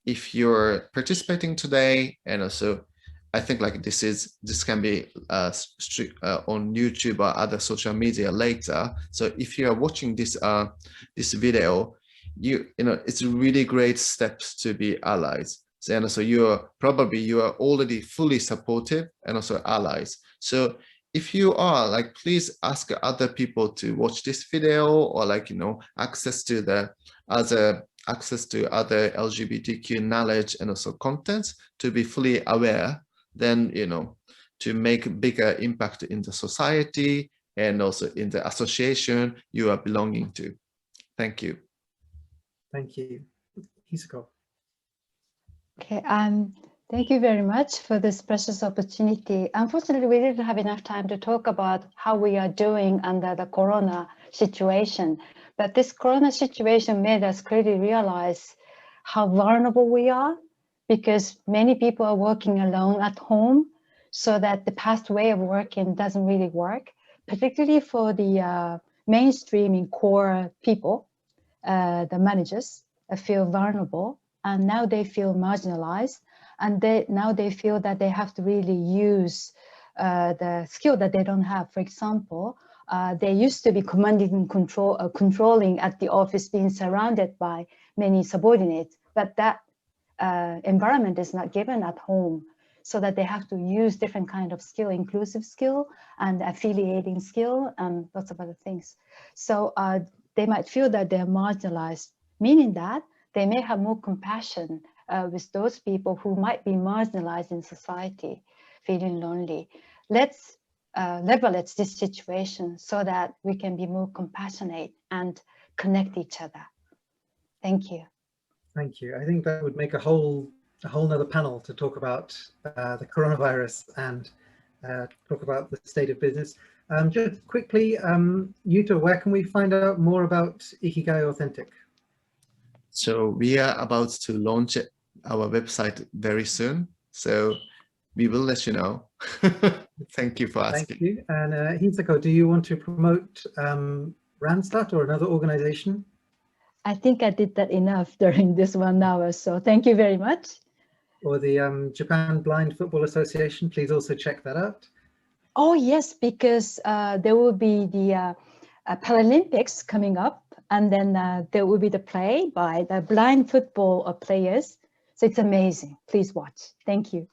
if you're participating today, and also I think like this can be on YouTube or other social media later. So if you are watching this video, it's really great steps to be allies. And so you are already fully supportive and also allies. So if you are like, please ask other people to watch this video, or like, access to other LGBTQ knowledge and also contents to be fully aware, then, to make a bigger impact in the society and also in the association you are belonging to. Thank you. Thank you. Hisako. Okay, thank you very much for this precious opportunity. Unfortunately, we didn't have enough time to talk about how we are doing under the corona situation. But this corona situation made us clearly realize how vulnerable we are, because many people are working alone at home, so that the past way of working doesn't really work, particularly for the mainstream core people, the managers feel vulnerable, and now they feel marginalized, and now they feel that they have to really use the skill that they don't have. For example, they used to be commanding and controlling at the office, being surrounded by many subordinates, but that environment is not given at home, so that they have to use different kind of skill, inclusive skill and affiliating skill and lots of other things. So they might feel that they're marginalized, meaning that they may have more compassion with those people who might be marginalized in society, feeling lonely. Let's leverage this situation so that we can be more compassionate and connect each other. Thank you. Thank you. I think that would make a whole nother panel to talk about the coronavirus and talk about the state of business. Just quickly, Yuta, where can we find out more about Ikigai Authentic? So we are about to launch our website very soon, so we will let you know. Thank you for asking. Thank you. And Hisako, do you want to promote Randstad or another organization? I think I did that enough during this 1 hour, so thank you very much. Or the Japan Blind Football Association, please also check that out. Oh yes, because there will be the Paralympics coming up, and then there will be the play by the blind football players. So it's amazing. Please watch. Thank you.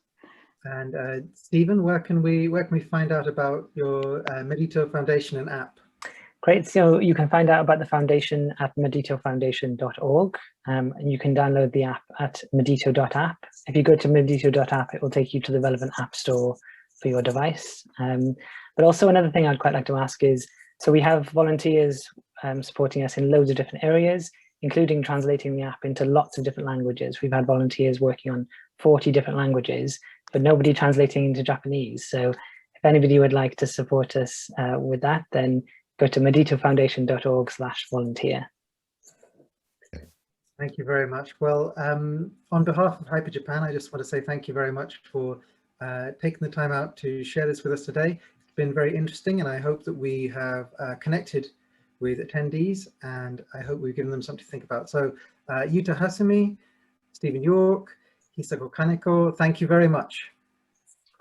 And Stephen, where can we find out about your Medito Foundation and app? Great. So you can find out about the foundation at meditofoundation.org, and you can download the app at medito.app. If you go to medito.app, it will take you to the relevant app store for your device. But also another thing I'd quite like to ask is, so we have volunteers supporting us in loads of different areas, including translating the app into lots of different languages. We've had volunteers working on 40 different languages, but nobody translating into Japanese. So if anybody would like to support us with that, then go to meditofoundation.org/volunteer. Thank you very much. Well, on behalf of Hyper Japan, I just want to say thank you very much for taking the time out to share this with us today. It's been very interesting, and I hope that we have connected with attendees, and I hope we've given them something to think about. So Yuta Hasumi, Stephen York, Hisako Kaneko, thank you very much.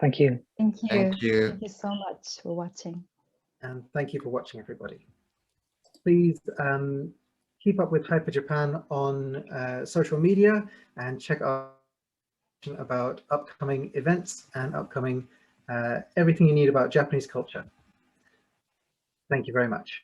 Thank you. Thank you. Thank you. Thank you so much for watching. And thank you for watching, everybody. Please keep up with Hyper Japan on social media and check out about upcoming events and upcoming everything you need about Japanese culture. Thank you very much.